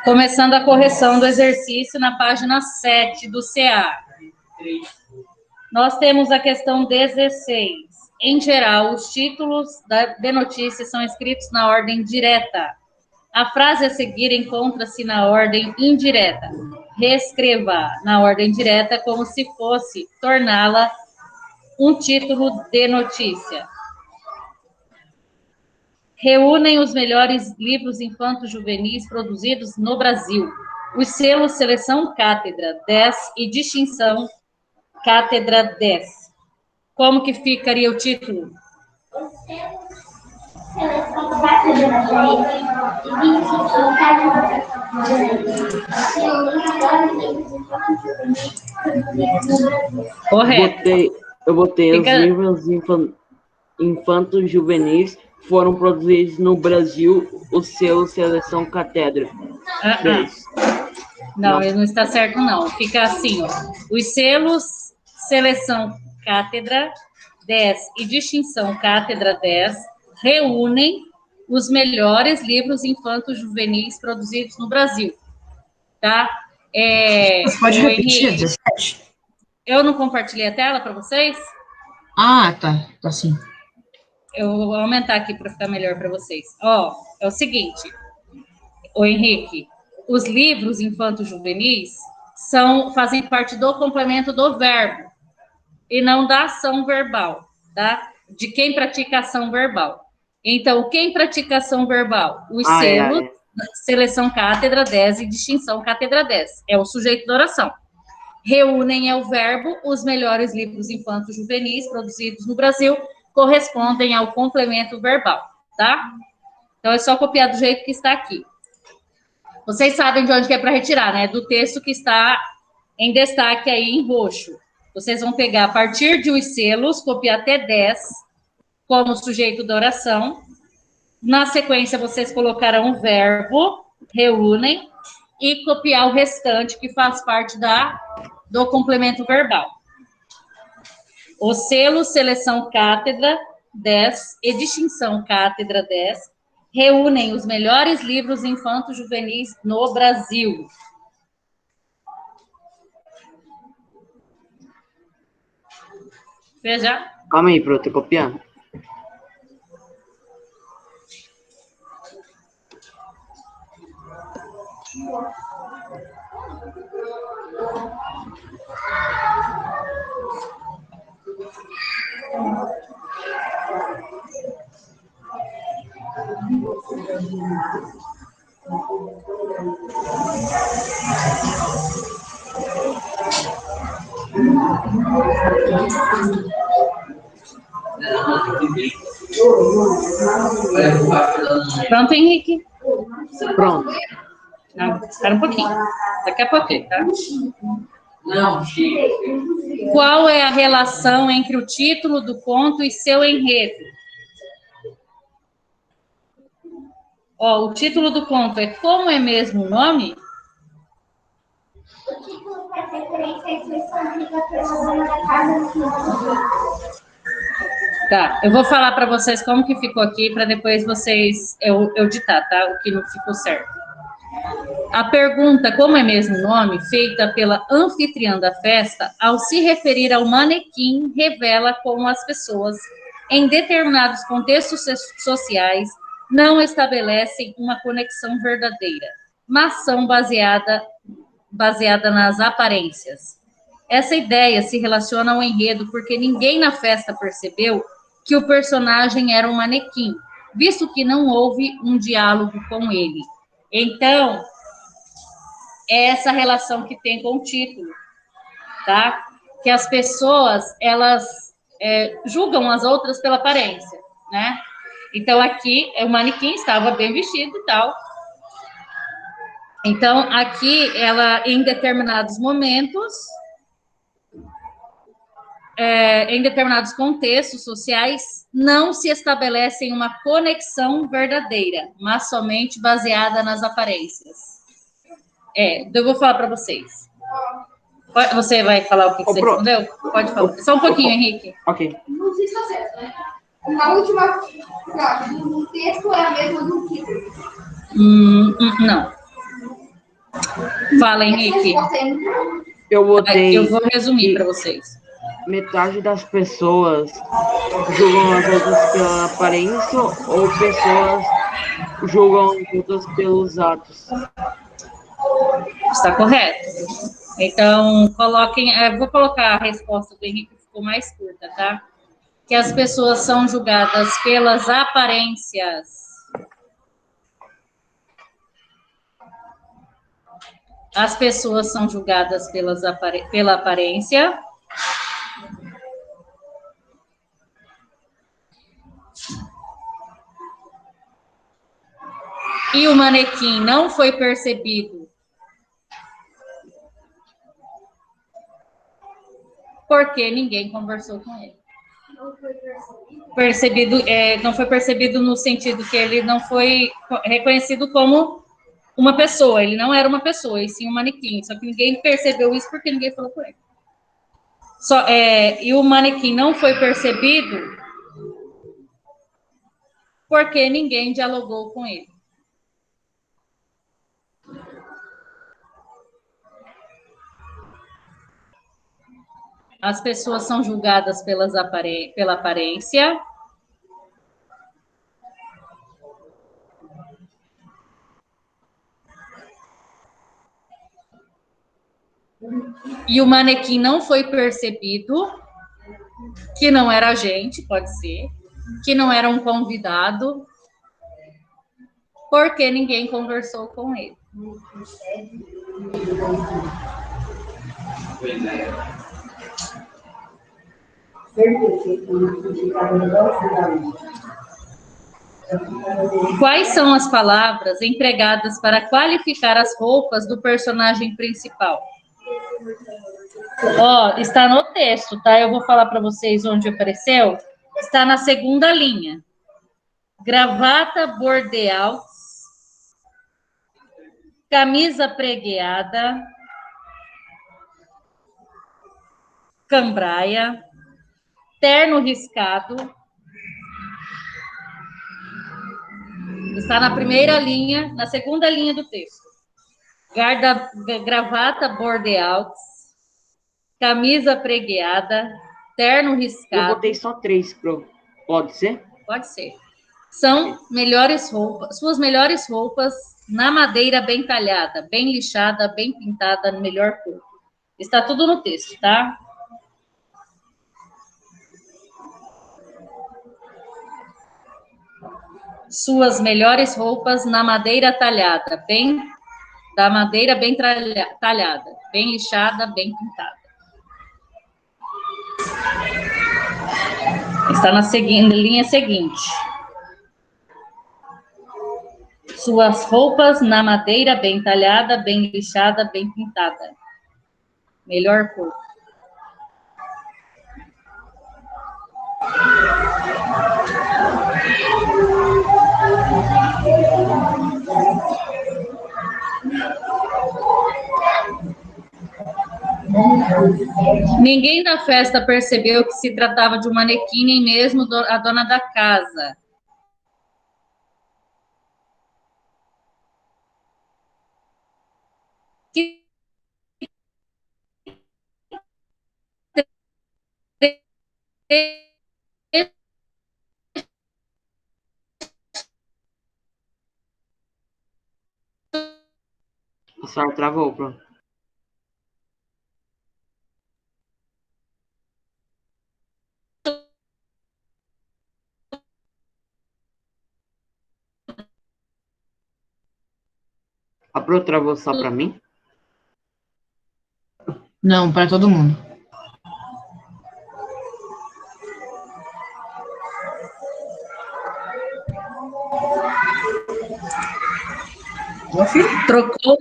Começando a correção do exercício na página 7 do CA. Nós temos a questão 16. Em geral, os títulos de notícias são escritos na ordem direta. A frase a seguir encontra-se na ordem indireta. Reescreva na ordem direta como se fosse torná-la um título de notícia. Reúnem os melhores livros infanto-juvenis produzidos no Brasil. Os selos Seleção Cátedra 10 e Distinção Cátedra 10. Como que ficaria o título? Seleção Cátedra 10 e Distinção Cátedra 10. Correto. Eu botei os livros infanto-juvenis foram produzidos no Brasil, o selo Seleção Cátedra. Não, ele não está certo, não. Fica assim, ó. Os selos Seleção Cátedra 10 e Distinção Cátedra 10 reúnem os melhores livros infanto-juvenis produzidos no Brasil. Tá? Você pode repetir, 17? Eu não compartilhei a tela para vocês? Ah, tá. Tá sim. Eu vou aumentar aqui para ficar melhor para vocês. Ó, é o seguinte, ô Henrique, os livros infanto-juvenis fazem parte do complemento do verbo e não da ação verbal, tá? De quem pratica ação verbal. Então, quem pratica ação verbal? Os selos, Seleção Cátedra 10 e Distinção Cátedra 10. É o sujeito da oração. Reúnem é o verbo, os melhores livros infanto-juvenis produzidos no Brasil correspondem ao complemento verbal, tá? Então, é só copiar do jeito que está aqui. Vocês sabem de onde que é para retirar, né? Do texto que está em destaque aí em roxo. Vocês vão pegar a partir de os selos, copiar até 10 como sujeito da oração. Na sequência, vocês colocarão o verbo, reúnem, e copiar o restante, que faz parte do complemento verbal. O selo Seleção Cátedra 10 e Distinção Cátedra 10 reúnem os melhores livros infanto-juvenis no Brasil. Veja. Calma aí, para eu ter copiando. Pronto, Henrique? Pronto. Não, espera um pouquinho. Daqui a pouquinho, tá? Qual é a relação entre o título do conto e seu enredo? Ó, o título do conto é Como é mesmo o nome? O título faz referência à expressão rica pela dona da casa. Tá, eu vou falar para vocês como que ficou aqui, para depois eu ditar, tá? O que não ficou certo. A pergunta, como é mesmo o nome, feita pela anfitriã da festa, ao se referir ao manequim, revela como as pessoas, em determinados contextos sociais, não estabelecem uma conexão verdadeira, mas são baseada nas aparências. Essa ideia se relaciona ao enredo porque ninguém na festa percebeu que o personagem era um manequim, visto que não houve um diálogo com ele. Então, é essa relação que tem com o título, tá? Que as pessoas, elas julgam as outras pela aparência, né? Então, aqui, o manequim estava bem vestido e tal. Então, aqui, ela, em determinados momentos, em determinados contextos sociais, não se estabelecem uma conexão verdadeira, mas somente baseada nas aparências. Eu vou falar para vocês. Você vai falar o que você respondeu? Pode falar. Só um pouquinho, Henrique. Ok. Não sei se está certo, né? Na última frase do texto é a mesma do que. Não. Fala, Henrique. Eu botei Eu vou resumir para vocês. metade das pessoas julgam as outras pela aparência ou pessoas julgam as outras pelos atos. Está correto. Então, coloquem. Vou colocar a resposta do Henrique, que ficou mais curta, tá? Que as pessoas são julgadas pelas aparências. As pessoas são julgadas pela aparência. E o manequim não foi percebido porque ninguém conversou com ele. Não foi percebido no sentido que ele não foi reconhecido como uma pessoa. Ele não era uma pessoa, e sim um manequim. Só que ninguém percebeu isso porque ninguém falou com ele. E o manequim não foi percebido porque ninguém dialogou com ele. As pessoas são julgadas pela aparência. E o manequim não foi percebido, que não era a gente, pode ser, que não era um convidado, porque ninguém conversou com ele. Quais são as palavras empregadas para qualificar as roupas do personagem principal? Está no texto, tá? Eu vou falar para vocês onde apareceu. Está na segunda linha. Gravata bordeaux, camisa pregueada, cambraia, terno riscado. Está na primeira linha, na segunda linha do texto. Gravata bordeaux, camisa pregueada, terno riscado. Eu botei só 3, pode ser? Pode ser. São suas melhores roupas na madeira bem talhada, bem lixada, bem pintada, no melhor cor. Está tudo no texto, tá? Suas melhores roupas na madeira talhada, talhada, bem lixada, bem pintada. Está na linha seguinte. Suas roupas na madeira bem talhada, bem lixada, bem pintada. Melhor cor. Ninguém da festa percebeu que se tratava de um manequim, nem mesmo a dona da casa. A senhora travou, pronto. A Pro travou só para mim? Não, para todo mundo. Trocou.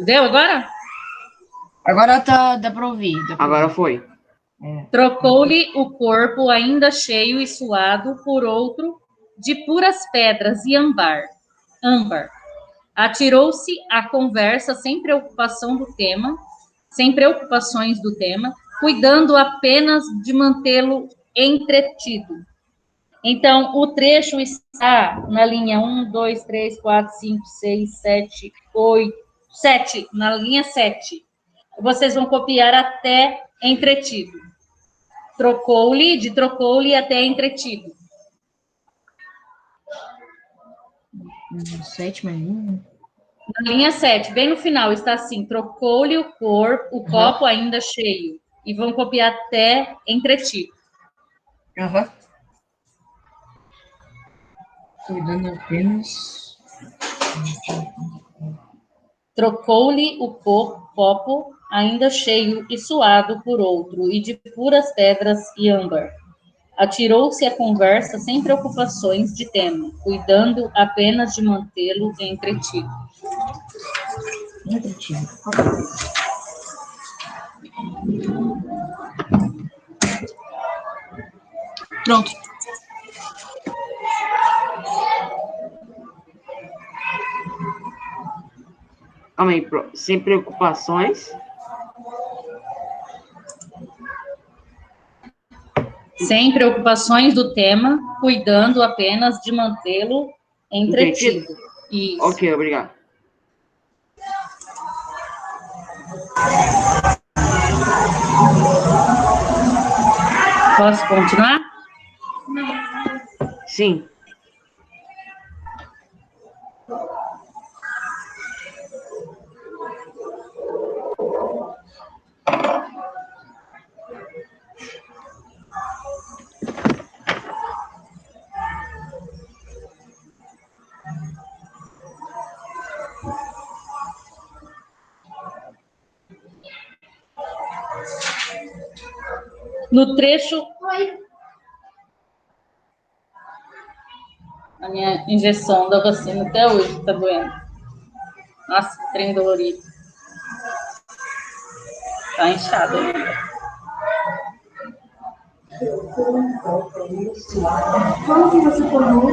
Deu agora? Agora dá para ouvir. Agora foi. Trocou-lhe o corpo ainda cheio e suado por outro de puras pedras e âmbar. Atirou-se à conversa sem preocupações do tema, cuidando apenas de mantê-lo entretido. Então, o trecho está na linha 1, 2, 3, 4, 5, 6, 7, 8, 7, na linha 7. Vocês vão copiar até entretido. Trocou-lhe até entretido. 7 mais 1. Na linha 7, bem no final, está assim: trocou-lhe o copo ainda cheio. E vão copiar até entretido. Cuidando apenas. Trocou-lhe o copo ainda cheio e suado por outro, e de puras pedras e âmbar. Atirou-se à conversa sem preocupações de tema, cuidando apenas de mantê-lo entretido. Pronto. Calma aí, sem preocupações. Sem preocupações do tema, cuidando apenas de mantê-lo entretido. Isso. Ok, obrigado. Posso continuar? Sim. No trecho... A minha injeção da vacina até hoje está doendo. Nossa, que trem dolorido. Tá inchado ainda. Como que você tomou?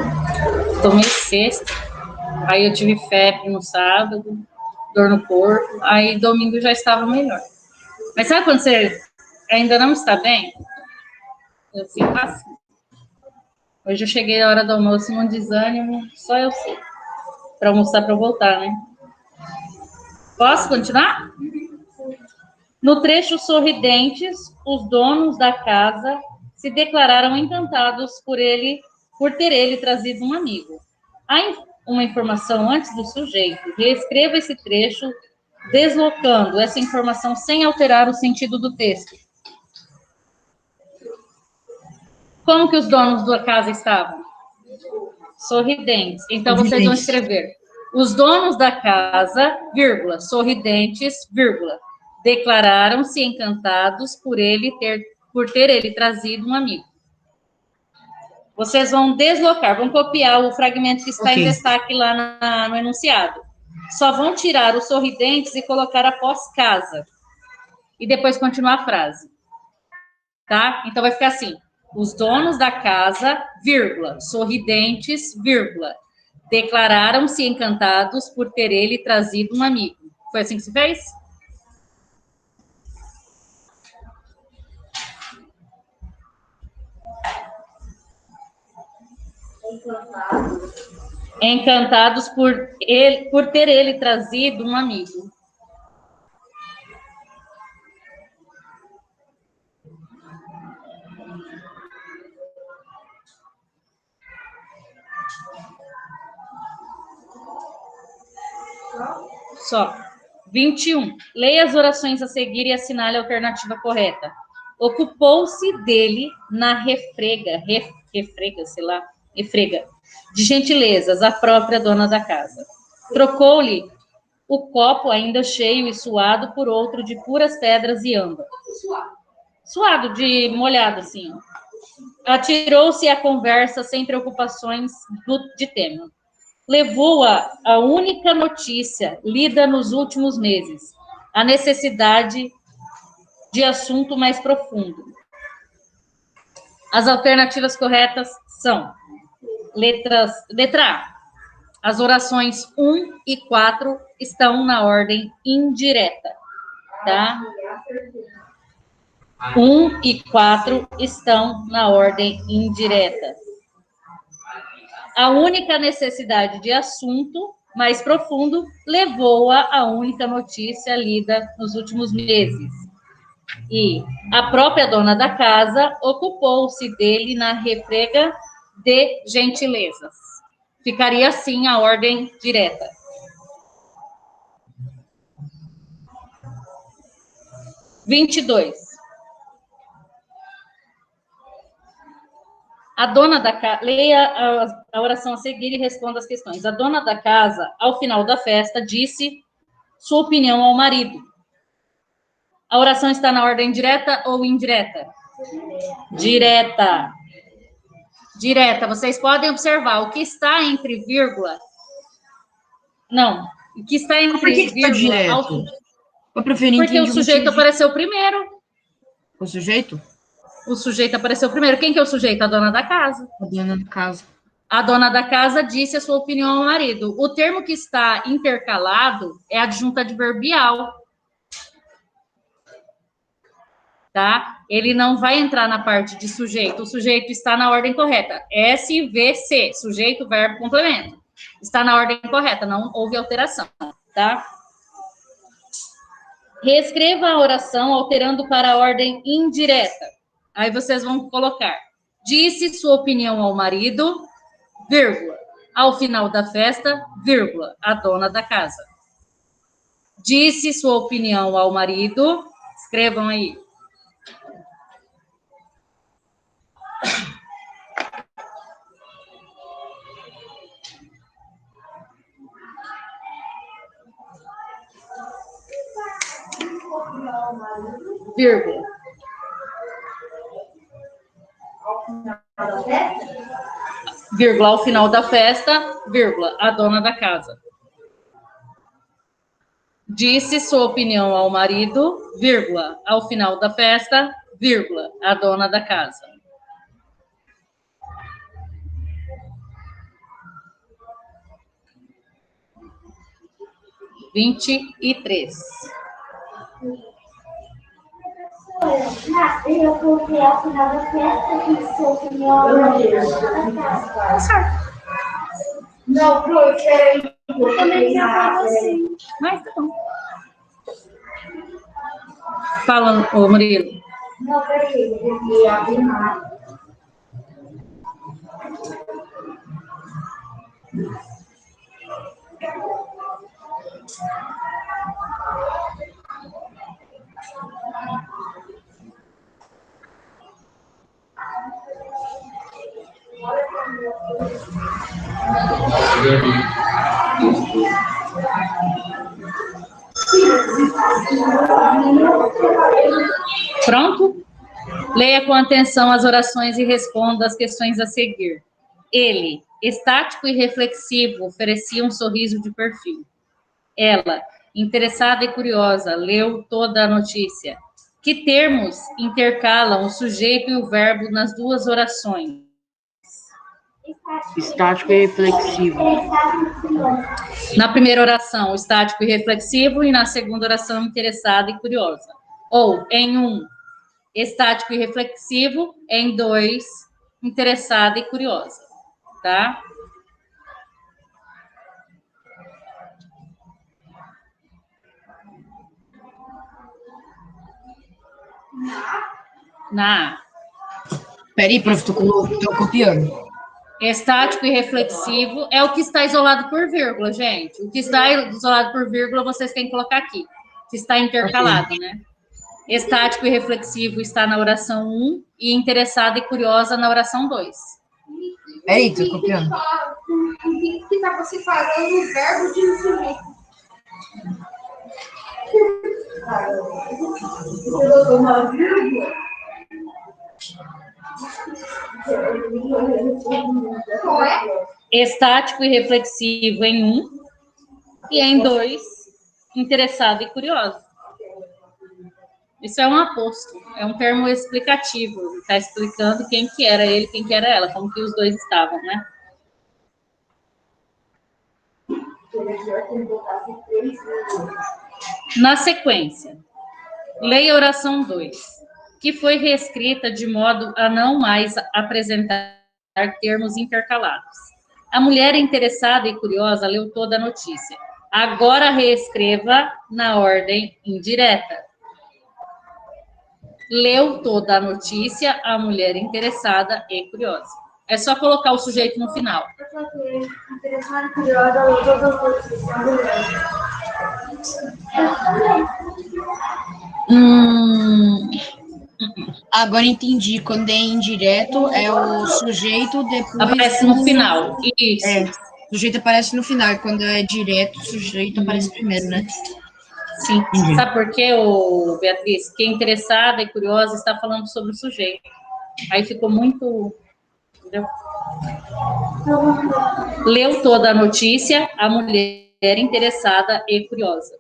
Tomei sexta. Aí eu tive febre no sábado, dor no corpo. Aí domingo já estava melhor. Mas sabe quando você ainda não está bem? Eu fico assim. Hoje eu cheguei a hora do almoço num desânimo, só eu sei. Para almoçar para eu voltar, né? Posso continuar? No trecho sorridentes, os donos da casa se declararam encantados por ter ele trazido um amigo. Há uma informação antes do sujeito. Reescreva esse trecho, deslocando essa informação sem alterar o sentido do texto. Como que os donos da casa estavam? Sorridentes. Então, vocês vão escrever: os donos da casa, vírgula, sorridentes, vírgula, declararam-se encantados por ter ele trazido um amigo. Vocês vão deslocar, vão copiar o fragmento que está em destaque lá no enunciado. Só vão tirar os sorridentes e colocar após casa. E depois continuar a frase. Tá? Então, vai ficar assim: os donos da casa, vírgula, sorridentes, vírgula, declararam-se encantados por ter ele trazido um amigo. Foi assim que se fez? Encantados por ter ele trazido um amigo. Só. 21. Leia as orações a seguir e assinale a alternativa correta. Ocupou-se dele na refrega, de gentilezas, a própria dona da casa. Trocou-lhe o copo ainda cheio e suado por outro de puras pedras e âmbar. Suado, de molhado, assim. Atirou-se à conversa sem preocupações de tema. Levou-a a única notícia lida nos últimos meses, a necessidade de assunto mais profundo. As alternativas corretas são: letra A. As orações 1 e 4 estão na ordem indireta, tá? 1 e 4 estão na ordem indireta. A única necessidade de assunto mais profundo levou-a à única notícia lida nos últimos meses. E a própria dona da casa ocupou-se dele na refrega de gentilezas. Ficaria assim a ordem direta. Vinte e dois. A dona da casa, leia a oração a seguir e responda as questões. A dona da casa, ao final da festa, disse sua opinião ao marido. A oração está na ordem direta ou indireta? Direta. Direta. Vocês podem observar o que está entre vírgula. Não. O que está entre Por que vírgula. direto? Eu preferi Porque o sujeito apareceu primeiro. O sujeito? O sujeito apareceu primeiro. Quem que é o sujeito? A dona da casa. A dona da casa. A dona da casa disse a sua opinião ao marido. O termo que está intercalado é adjunto adverbial. Tá? Ele não vai entrar na parte de sujeito. O sujeito está na ordem correta. SVC, sujeito, verbo, complemento. Está na ordem correta, não houve alteração, tá? Reescreva a oração alterando para a ordem indireta. Aí vocês vão colocar: disse sua opinião ao marido, vírgula, ao final da festa, vírgula, a dona da casa. Disse sua opinião ao marido, escrevam aí. Vírgula. Vírgula, ao final da festa, vírgula, a dona da casa. Disse sua opinião ao marido, vírgula, ao final da festa, vírgula, a dona da casa. Vinte e três. Eu coloquei ao final da festa e sua opinião Não, Flor, peraí. Eu também tinha falado assim. Mas tá bom. Fala, ô Murilo. Não, peraí, eu coloquei a final. Pronto? Leia com atenção as orações e responda as questões a seguir. Ele, estático e reflexivo, oferecia um sorriso de perfil. Ela, interessada e curiosa, leu toda a notícia. Que termos intercalam o sujeito e o verbo nas duas orações? Estático e reflexivo. Na primeira oração, estático e reflexivo, e na segunda oração, interessada e curiosa. Ou, em um, estático e reflexivo, em dois, interessada e curiosa. Tá? Na. Peraí, prof, tô copiando. Estático e reflexivo é o que está isolado por vírgula, gente. O que está isolado por vírgula, vocês têm que colocar aqui. Que está intercalado, né? Estático e reflexivo está na oração 1 e interessada e curiosa na oração 2. Peraí, tô copiando. Tem que estar separando o verbo de um sujeito. Você botou uma vírgula? Qual é? Estático e reflexivo em 1 e em 2, interessado e curioso. Isso é um aposto, é um termo explicativo. Está explicando quem que era ele, quem que era ela, como que os dois estavam, né? Na sequência, leia a oração 2, que foi reescrita de modo a não mais apresentar termos intercalados. A mulher interessada e curiosa leu toda a notícia. Agora reescreva na ordem indireta. Leu toda a notícia a mulher interessada e curiosa. É só colocar o sujeito no final. Interessada e curiosa leu toda a notícia a mulher. Agora entendi. Quando é indireto, é o sujeito depois. Aparece no final. Isso. É, o sujeito aparece no final. E quando é direto, o sujeito aparece primeiro, né? Sim. Entendi. Sabe por quê, Beatriz? Quem é interessada e curiosa está falando sobre o sujeito. Aí ficou muito... Entendeu? Leu toda a notícia a mulher interessada e curiosa.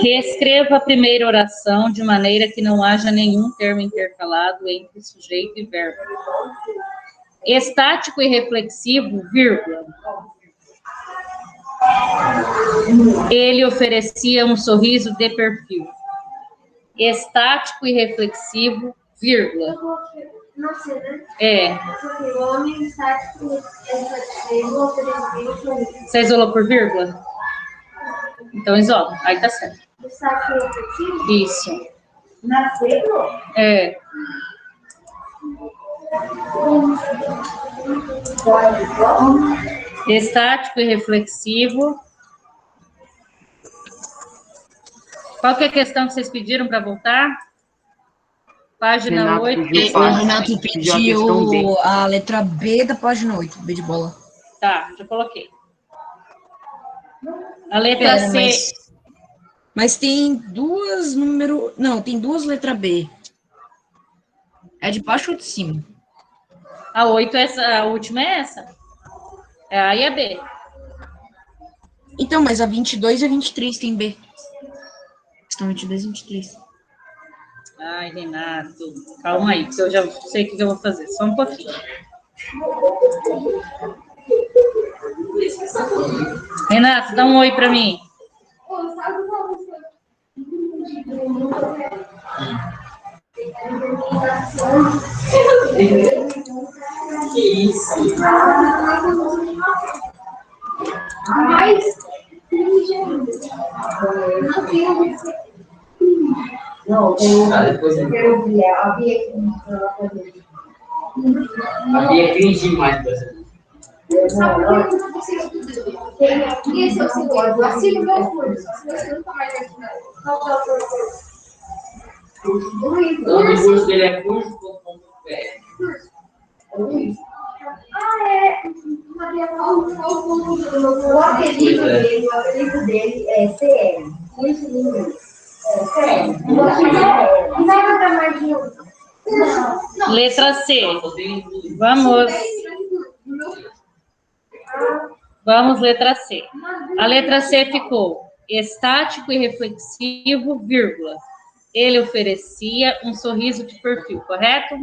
Reescreva a primeira oração de maneira que não haja nenhum termo intercalado entre sujeito e verbo. Estático e reflexivo, vírgula. Ele oferecia um sorriso de perfil. Estático e reflexivo, vírgula. Nossa, né? É. O homem estático e reflexivo ofereceu um sorriso. Você isolou por vírgula? Então isola. Aí tá certo. Estático e reflexivo? Isso. Nasceu? É. Estático e reflexivo. Qual que é a questão que vocês pediram para voltar? Página Renato 8. pediu O Renato pediu a questão B. pediu a letra B da página 8, B de bola. Tá, já coloquei. A letra Pera, C. mas tem duas número. Não, tem duas letras B. É de baixo ou de cima? A 8, a última é essa. É a A e a B. Então, mas a 22 e a 23 tem B. Estão 22 e 23. Ai, Renato, calma aí, que eu já sei o que eu vou fazer. Só um pouquinho. Renato, dá um oi para mim. Que isso? Não, Depois eu quero ver a Bia que ela fazer. a Bia é cringe demais pra você. Esse é o segundo. Assine meu curso. Você nunca mais vai estudar. Qual é o curso? O nome do curso dele é curso.com.br. Ah, é. O apelido dele é CL. Muito lindo. CL. Não vai mandar mais de um. Letra C. Vamos. Vamos, letra C. A letra C ficou estático e reflexivo, vírgula. Ele oferecia um sorriso de perfil, correto?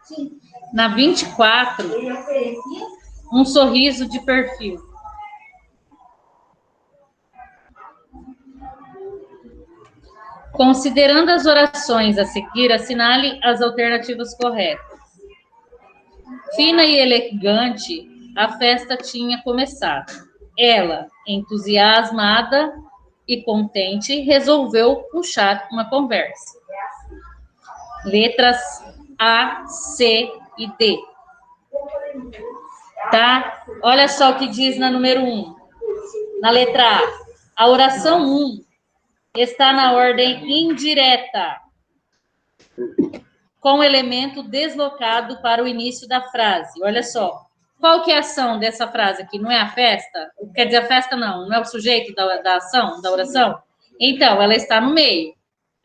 Sim. Na 24, Ele oferecia. um sorriso de perfil. Considerando as orações a seguir, assinale as alternativas corretas. Fina e elegante, a festa tinha começado. Ela, entusiasmada e contente, resolveu puxar uma conversa. Letras A, C e D. Tá? Olha só o que diz na número 1. Na letra A. A oração 1 está na ordem indireta, com o elemento deslocado para o início da frase. Olha só. Qual que é a ação dessa frase aqui? Não é a festa? Quer dizer, a festa não é o sujeito da ação, da oração? Então, ela está no meio.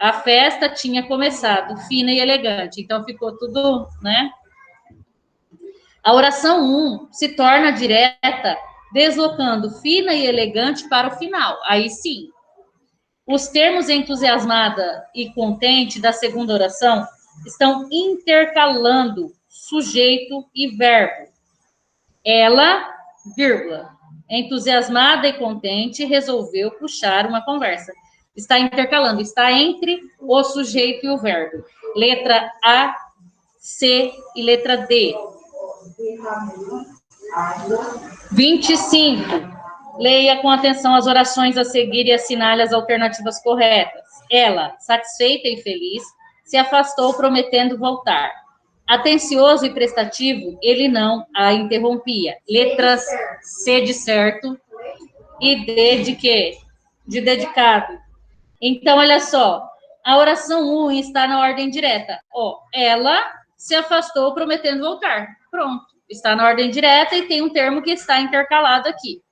A festa tinha começado, fina e elegante. Então, ficou tudo, né? A oração 1 se torna direta, deslocando fina e elegante para o final. Aí sim. Os termos entusiasmada e contente da segunda oração estão intercalando sujeito e verbo. Ela, vírgula, entusiasmada e contente, resolveu puxar uma conversa. Está intercalando, está entre o sujeito e o verbo. Letra A, C e letra D. 25. Leia com atenção as orações a seguir e assinale as alternativas corretas. Ela, satisfeita e feliz, se afastou prometendo voltar. Atencioso e prestativo, ele não a interrompia. Letras C de certo e D de quê? De dedicado. Então, olha só, a oração 1 está na ordem direta. Ó, ela se afastou prometendo voltar. Pronto, está na ordem direta e tem um termo que está intercalado aqui.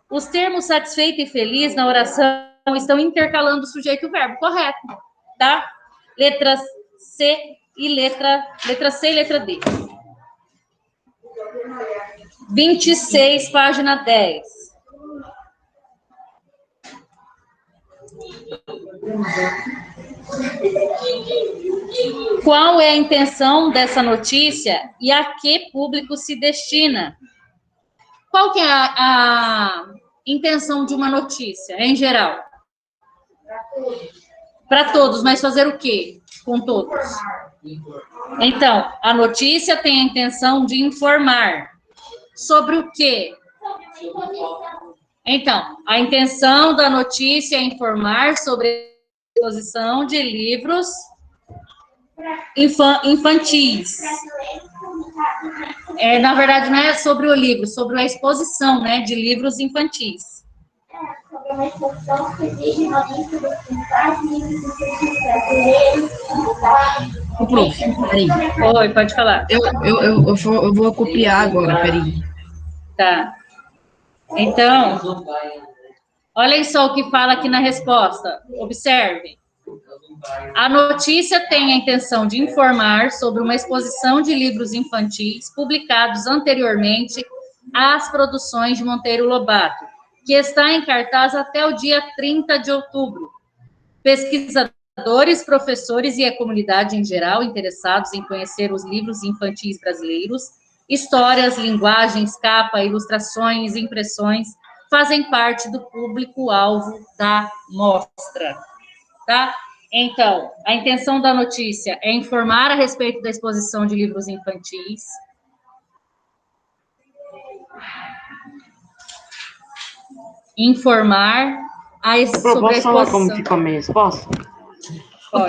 Os termos satisfeito e feliz na oração estão intercalando o sujeito e o verbo, correto, tá? Letras C e letra C e letra D. 26, página 10. Qual é a intenção dessa notícia e a que público se destina? Qual que é a intenção de uma notícia, em geral? Para todos, mas fazer o quê com todos? Então, a notícia tem a intenção de informar. Sobre o quê? Então, a intenção da notícia é informar sobre a exposição de livros infantis. Na verdade, não é sobre o livro, sobre a exposição, né, de livros infantis. Sobre uma exposição que exige uma lista dos principais livros infantis brasileiros. Ô, prof, peraí. Oi, pode falar. Eu vou copiar agora, peraí. Tá. Então, olhem só o que fala aqui na resposta. Observe. A notícia tem a intenção de informar sobre uma exposição de livros infantis publicados anteriormente às produções de Monteiro Lobato, que está em cartaz até o dia 30 de outubro. Pesquisadores, professores e a comunidade em geral interessados em conhecer os livros infantis brasileiros, histórias, linguagens, capa, ilustrações, impressões, fazem parte do público-alvo da mostra, tá? Então, a intenção da notícia é informar a respeito da exposição de livros infantis. Informar sobre a Posso falar como exposição. ficou a minha resposta? Ô,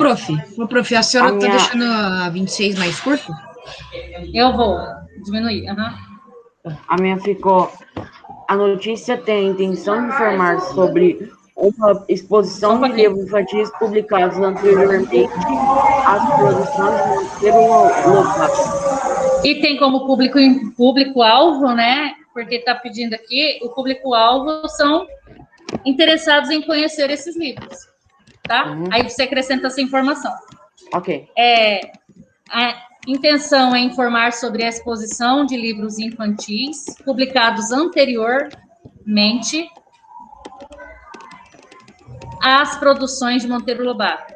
prof, a senhora tá minha- deixando a 26 mais curta? Eu vou diminuir. A minha ficou... A notícia tem a intenção de informar sobre uma exposição de livros infantis publicados anteriormente às produções de Monteiro Lobato. E tem como público-alvo, né? Porque está pedindo aqui, o público-alvo são interessados em conhecer esses livros, tá? Uhum. Aí você acrescenta essa informação. Ok. A intenção é informar sobre a exposição de livros infantis publicados anteriormente às produções de Monteiro Lobato.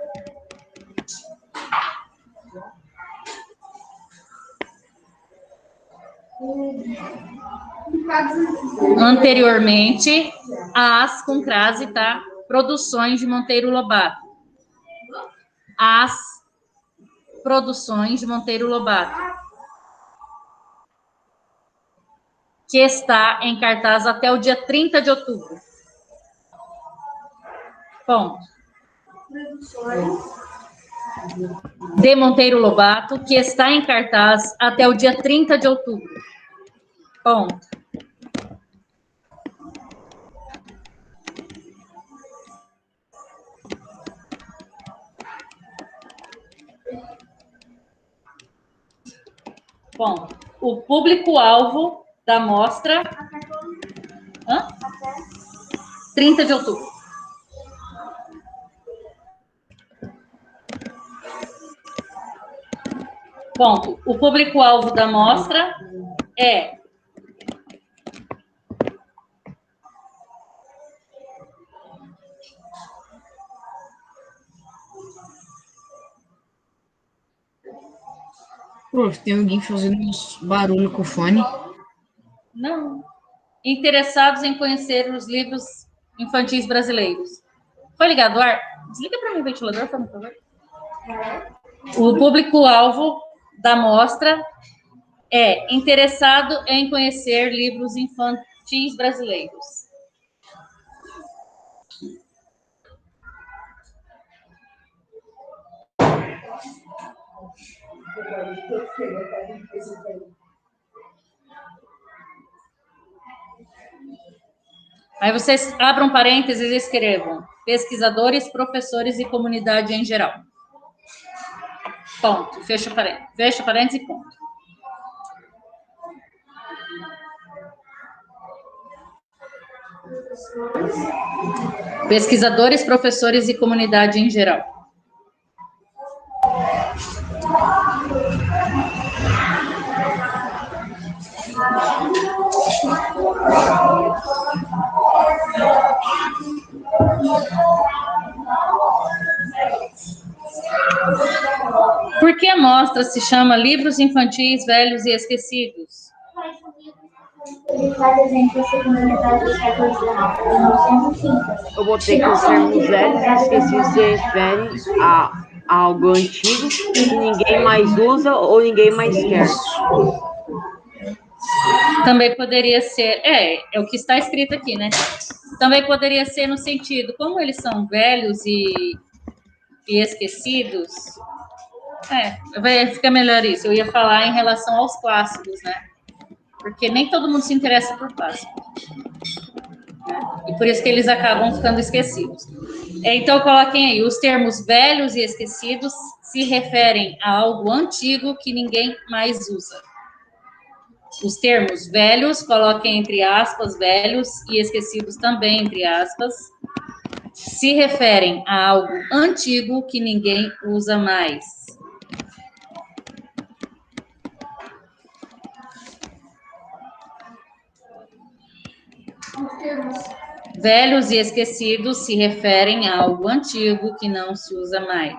Anteriormente às, com crase, tá? Produções de Monteiro Lobato. As produções de Monteiro Lobato, que está em cartaz até o dia 30 de outubro. Ponto. De Monteiro Lobato, que está em cartaz até o dia 30 de outubro. Ponto. Bom, o público-alvo da mostra... 30 de outubro. Ponto. O público-alvo da amostra é Prof, tem alguém fazendo uns barulho com o fone? não interessados em conhecer os livros infantis brasileiros. Foi ligado o ar? Desliga para mim o ventilador, por favor. O público-alvo da amostra é interessado em conhecer livros infantis brasileiros. Aí vocês abram parênteses e escrevam pesquisadores, professores e comunidade em geral. Ponto. Fecha parênteses e ponto. Pesquisadores, professores e comunidade em geral. Por que a mostra se chama Livros Infantis Velhos e Esquecidos? Ele faz exemplo da segunda metade do século XIX. Eu botei que os termos velhos e esquecidos se referem a algo antigo que ninguém mais usa ou ninguém mais quer. Também poderia ser, é o que está escrito aqui, né? Também poderia ser no sentido, como eles são velhos e esquecidos, fica melhor isso. Eu ia falar em relação aos clássicos, né? Porque nem todo mundo se interessa por clássico. Né? E por isso que eles acabam ficando esquecidos. Então, coloquem aí, os termos velhos e esquecidos se referem a algo antigo que ninguém mais usa. Os termos velhos, coloquem entre aspas, velhos, e esquecidos também entre aspas, se referem a algo antigo que ninguém usa mais. Velhos e esquecidos se referem a algo antigo que não se usa mais.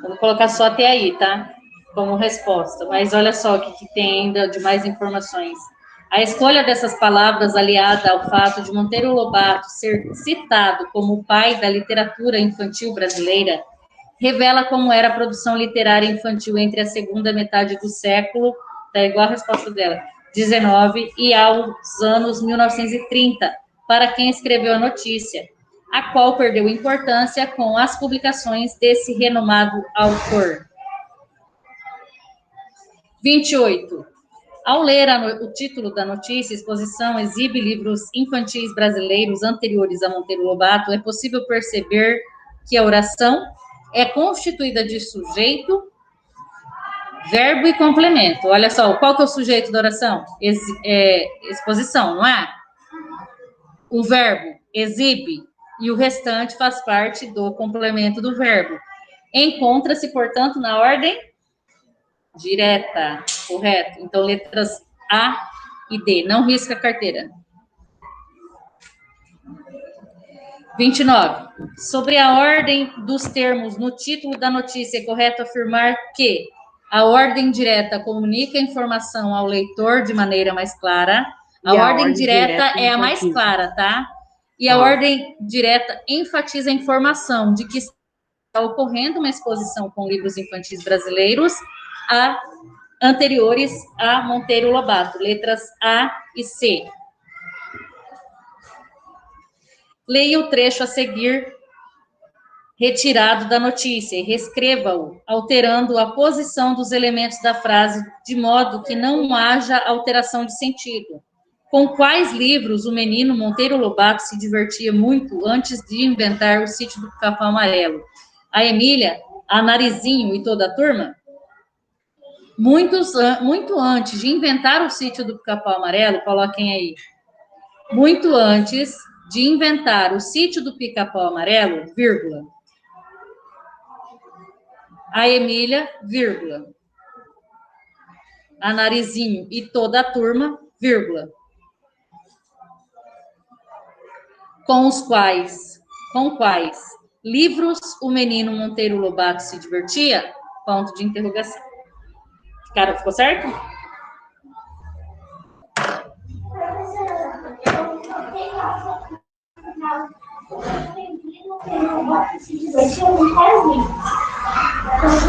Eu vou colocar só até aí, tá? Como resposta. Mas olha só o que tem ainda de mais informações. A escolha dessas palavras, aliada ao fato de Monteiro Lobato ser citado como o pai da literatura infantil brasileira, revela como era a produção literária infantil entre a segunda metade do século, tá igual a resposta dela, 19 e aos anos 1930, para quem escreveu a notícia, a qual perdeu importância com as publicações desse renomado autor. 28. Ao ler o título da notícia, exposição exibe livros infantis brasileiros anteriores a Monteiro Lobato, é possível perceber que a oração é constituída de sujeito, verbo e complemento. Olha só, qual que é o sujeito da oração? Exposição, não é? O verbo exibe e o restante faz parte do complemento do verbo. Encontra-se, portanto, na ordem direta, correto? Então, letras A e D. Não risca a carteira. 29. Sobre a ordem dos termos no título da notícia, é correto afirmar que a ordem direta comunica a informação ao leitor de maneira mais clara. A ordem direta é a mais clara, tá? E a ordem direta enfatiza a informação de que está ocorrendo uma exposição com livros infantis brasileiros anteriores a Monteiro Lobato, letras A e C. Leia o trecho a seguir, retirado da notícia, e reescreva-o, alterando a posição dos elementos da frase, de modo que não haja alteração de sentido. Com quais livros o menino Monteiro Lobato se divertia muito antes de inventar o Sítio do Pica-Pau Amarelo? A Emília, a Narizinho e toda a turma? Muito antes de inventar o sítio do Pica-Pau Amarelo, coloquem aí. Muito antes de inventar o sítio do Pica-Pau Amarelo, vírgula. A Emília, vírgula. A Narizinho e toda a turma, vírgula. Com quais livros o menino Monteiro Lobato se divertia? Ponto de interrogação. Ficou certo?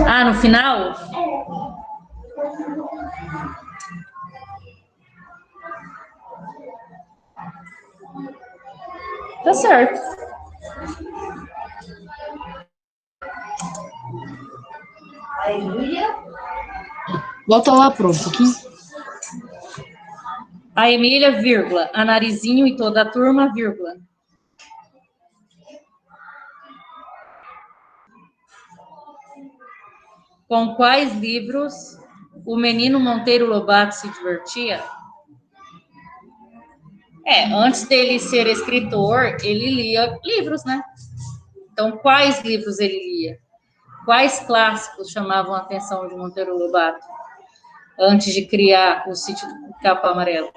Ah, no final? Tá certo. Volta lá, prof, aqui. A Emília, vírgula. A Narizinho e toda a turma, vírgula. Com quais livros o menino Monteiro Lobato se divertia? Antes dele ser escritor, ele lia livros, né? Então, quais livros ele lia? Quais clássicos chamavam a atenção de Monteiro Lobato antes de criar o sítio do Pica-Pau Amarelo?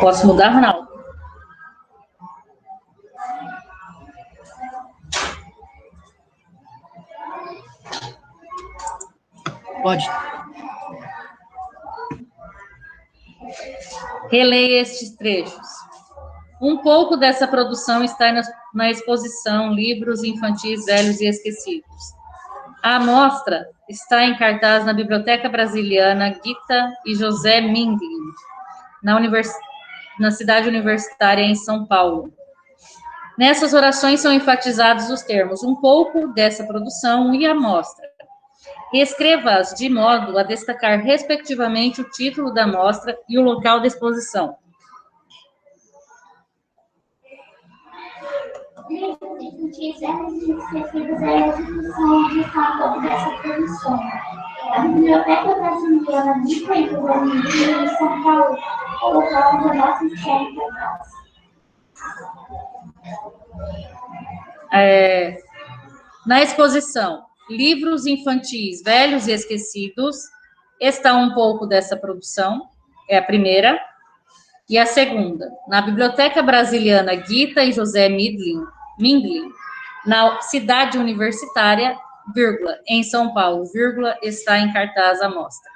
Posso mudar, Ronaldo? Pode. Releia estes trechos. Um pouco dessa produção está na exposição Livros Infantis Velhos e Esquecidos. A amostra está em cartaz na Biblioteca Brasiliana Gita e José Mindlin, na cidade universitária em São Paulo. Nessas orações são enfatizados os termos um pouco dessa produção e amostra. Escreva-as de modo a destacar, respectivamente, o título da amostra e o local da exposição. Livros infantis velhos e esquecidos é a execução de fato dessa produção. A Biblioteca Brasiliana de Coimbra, em São Paulo, é o local onde a nossa história Na exposição Livros Infantis Velhos e Esquecidos está um pouco dessa produção, é a primeira. E a segunda, na Biblioteca Brasiliana Gita e José Mindlin, na cidade universitária, vírgula, em São Paulo, vírgula, está em cartaz a mostra.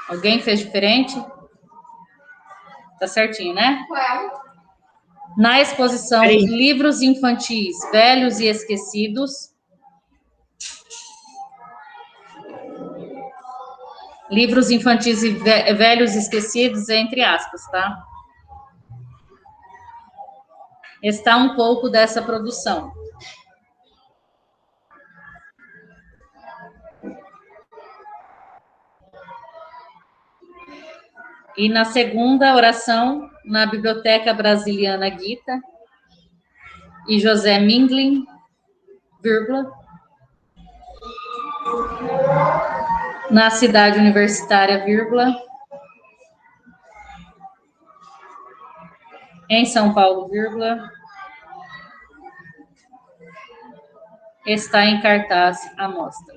Alguém fez diferente? Tá certinho, né? Qual? Na exposição Livros Infantis Velhos e Esquecidos, livros infantis e velhos esquecidos, entre aspas, tá? Está um pouco dessa produção. E na segunda oração, na Biblioteca Brasiliana Gita e José Mindlin, vírgula, na cidade universitária, vírgula, em São Paulo, vírgula, está em cartaz a mostra.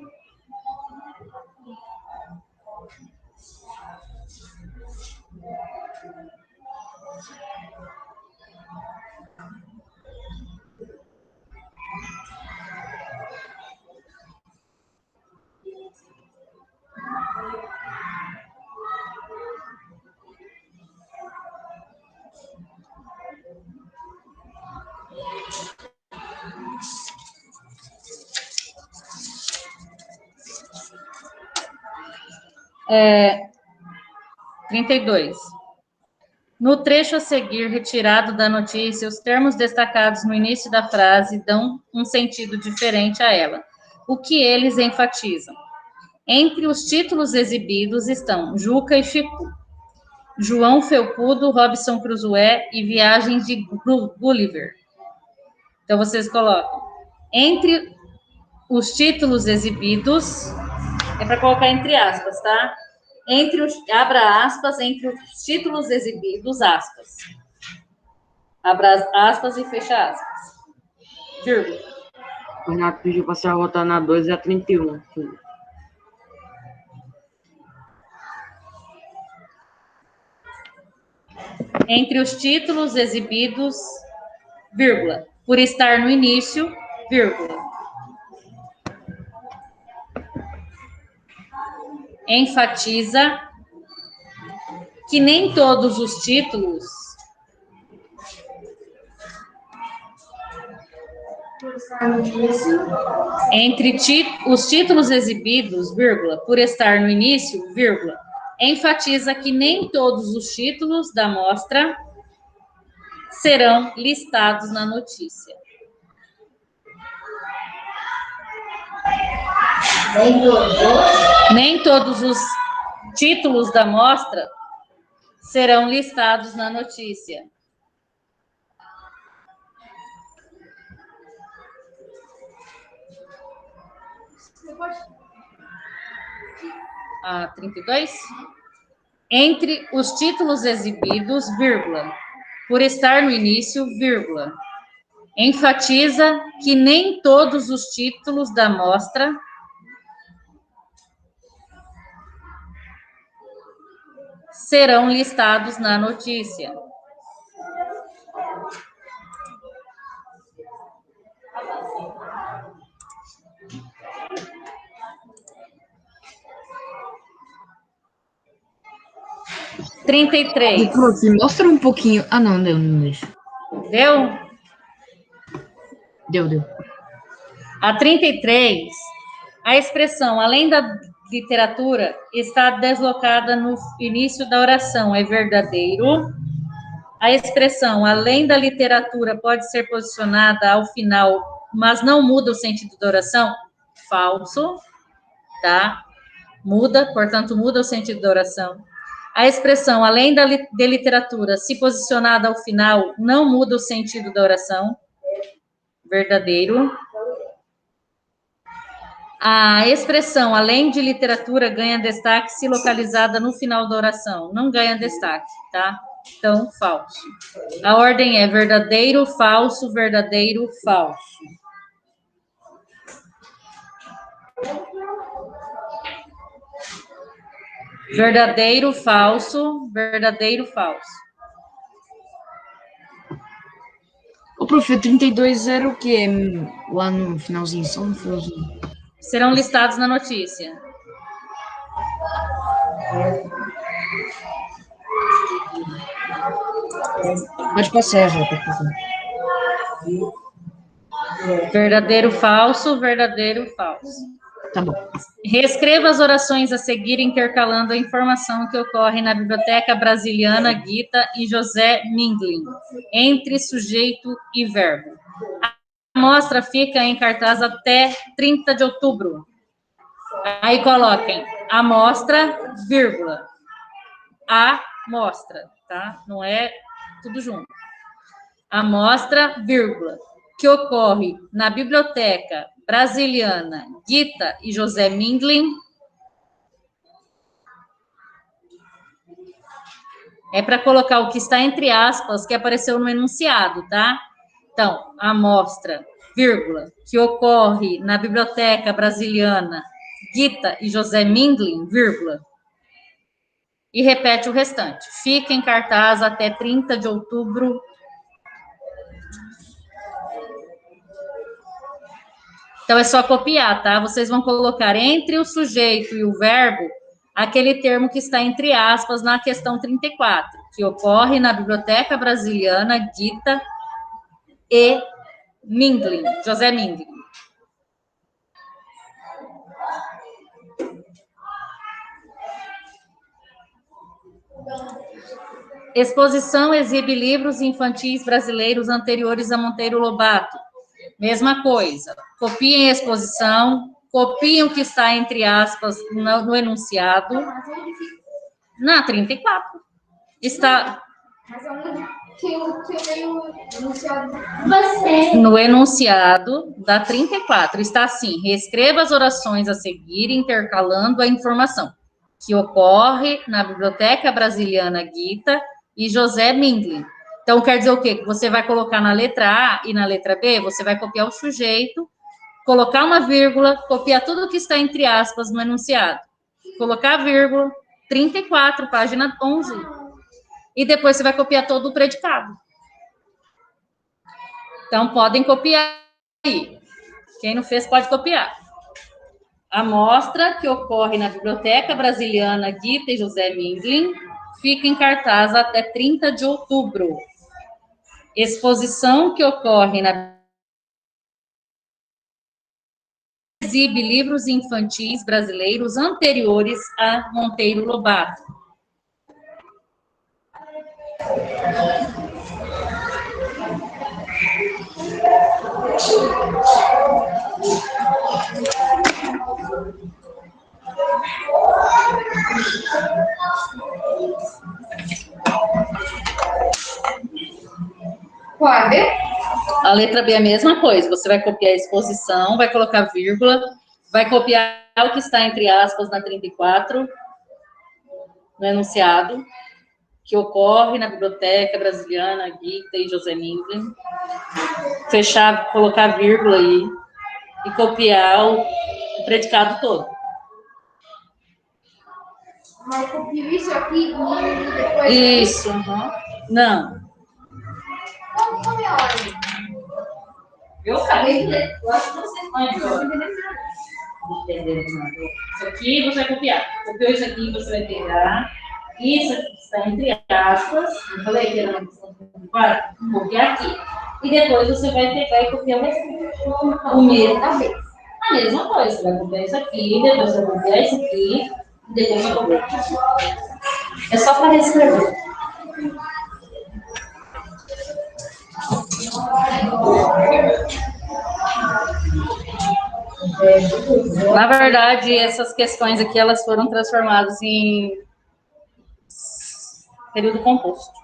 É, 32. No trecho a seguir, retirado da notícia, os termos destacados no início da frase dão um sentido diferente a ela. O que eles enfatizam? Entre os títulos exibidos estão Juca e Chico, João Felpudo, Robson Crusoe e Viagens de Gulliver. Então, vocês colocam. Entre os títulos exibidos, é para colocar entre aspas, tá? Abra aspas, entre os títulos exibidos, aspas. Abra aspas e fecha aspas. Vírgula. O Renato pediu para você votar na 2 e a 31. Entre os títulos exibidos, vírgula, por estar no início, vírgula. Enfatiza que nem todos os títulos os títulos exibidos, vírgula, por estar no início, vírgula, enfatiza que nem todos os títulos da mostra serão listados na notícia. Nem todos os títulos da mostra serão listados na notícia. A 32. Entre os títulos exibidos, vírgula, por estar no início, vírgula, enfatiza que nem todos os títulos da mostra serão listados na notícia. Trinta e três. Mostra um pouquinho. Ah, não, não deixa. Deu? Deu. A 33, a expressão além da literatura está deslocada no início da oração, é verdadeiro. A expressão além da literatura pode ser posicionada ao final, mas não muda o sentido da oração, falso, tá? Muda, portanto, muda o sentido da oração. A expressão além de literatura, se posicionada ao final, não muda o sentido da oração, verdadeiro. A expressão além de literatura ganha destaque se localizada no final da oração. Não ganha destaque, tá? Então, falso. A ordem é verdadeiro, falso, verdadeiro, falso. Verdadeiro, falso, verdadeiro, falso. O prof, 32 era o quê? Lá no finalzinho, só no finalzinho. Serão listados na notícia. Pode passar já, Verdadeiro, falso, verdadeiro, falso. Tá bom. Reescreva as orações a seguir, intercalando a informação que ocorre na Biblioteca Brasiliana Gita e José Mindlin, entre sujeito e verbo. A mostra fica em cartaz até 30 de outubro. Aí coloquem a mostra, vírgula, a mostra, tá? Não é tudo junto. A mostra, vírgula, que ocorre na Biblioteca Brasiliana Gita e José Mindlin. É para colocar o que está entre aspas, que apareceu no enunciado, tá? Então, a mostra, vírgula, que ocorre na Biblioteca Brasiliana Gita e José Mindlin, vírgula, e repete o restante. Fica em cartaz até 30 de outubro. Então, é só copiar, tá? Vocês vão colocar entre o sujeito e o verbo aquele termo que está entre aspas na questão 34, que ocorre na Biblioteca Brasiliana Gita e Mindlin, José Mindlin. Exposição exibe livros infantis brasileiros anteriores a Monteiro Lobato. Mesma coisa. Copiem a exposição, copiem o que está entre aspas no enunciado. Na 34. Está... Mas onde que eu tenho enunciado? Você. No enunciado da 34, está assim: reescreva as orações a seguir, intercalando a informação que ocorre na Biblioteca Brasiliana Gita e José Mindlin. Então, quer dizer o quê? Que você vai colocar na letra A e na letra B, você vai copiar o sujeito, colocar uma vírgula, copiar tudo que está entre aspas no enunciado, colocar a vírgula, 34, página 11, e depois você vai copiar todo o predicado. Então, podem copiar aí. Quem não fez, pode copiar. A mostra, que ocorre na Biblioteca Brasiliana Gita e José Mindlin, fica em cartaz até 30 de outubro. Exposição que ocorre na... exibe livros infantis brasileiros anteriores a Monteiro Lobato. Pode? A letra B é a mesma coisa. Você vai copiar a exposição, vai colocar vírgula, vai copiar o que está entre aspas na 34, no enunciado, que ocorre na Biblioteca Brasiliana Gita e José Mindlin. Fechar, colocar vírgula aí e copiar o predicado todo. Mas eu copio isso aqui e depois... Isso, uhum. Não. Como é ordem? Eu acabei de ler. Eu acho que você não entendeu nada. Isso aqui você vai copiar. Copiou isso aqui, você vai pegar. Isso aqui está entre aspas. Eu falei que era uma questão de copiar aqui. E depois você vai pegar e copiar o restante. O mesmo da vez. A mesma coisa. Você vai copiar isso aqui, depois você vai copiar isso aqui, e depois você vai copiar isso aqui. É só para reescrever. Na verdade, essas questões aqui, elas foram transformadas em período composto.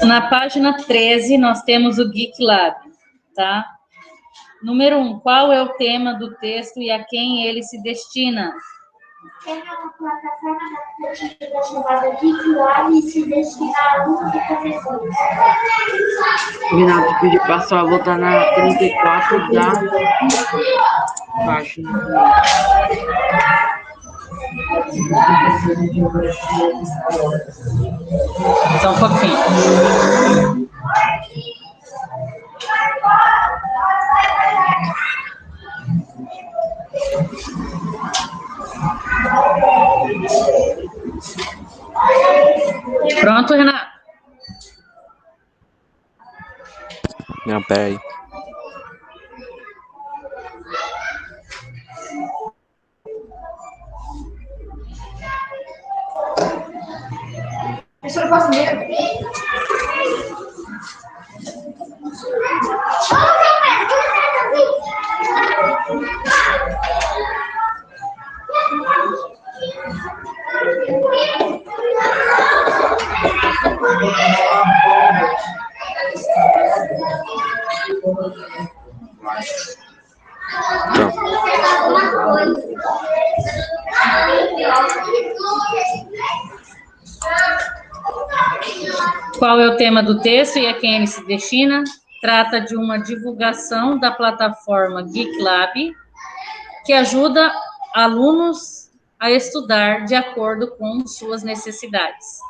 Na página 13, nós temos o Geek Lab, tá? Número 1, qual é o tema do texto e a quem ele se destina? É uma plataforma da chamada Geek Lab e se destina a alunos e professores. Renato pediu para só voltar na 34 da página. Só um pouquinho. Pronto, Renato? Não, peraí. Professor, eu posso ler? Então, Qual é o tema do texto e a quem ele se destina? Trata de uma divulgação da plataforma GeekLab, que ajuda alunos a estudar de acordo com suas necessidades.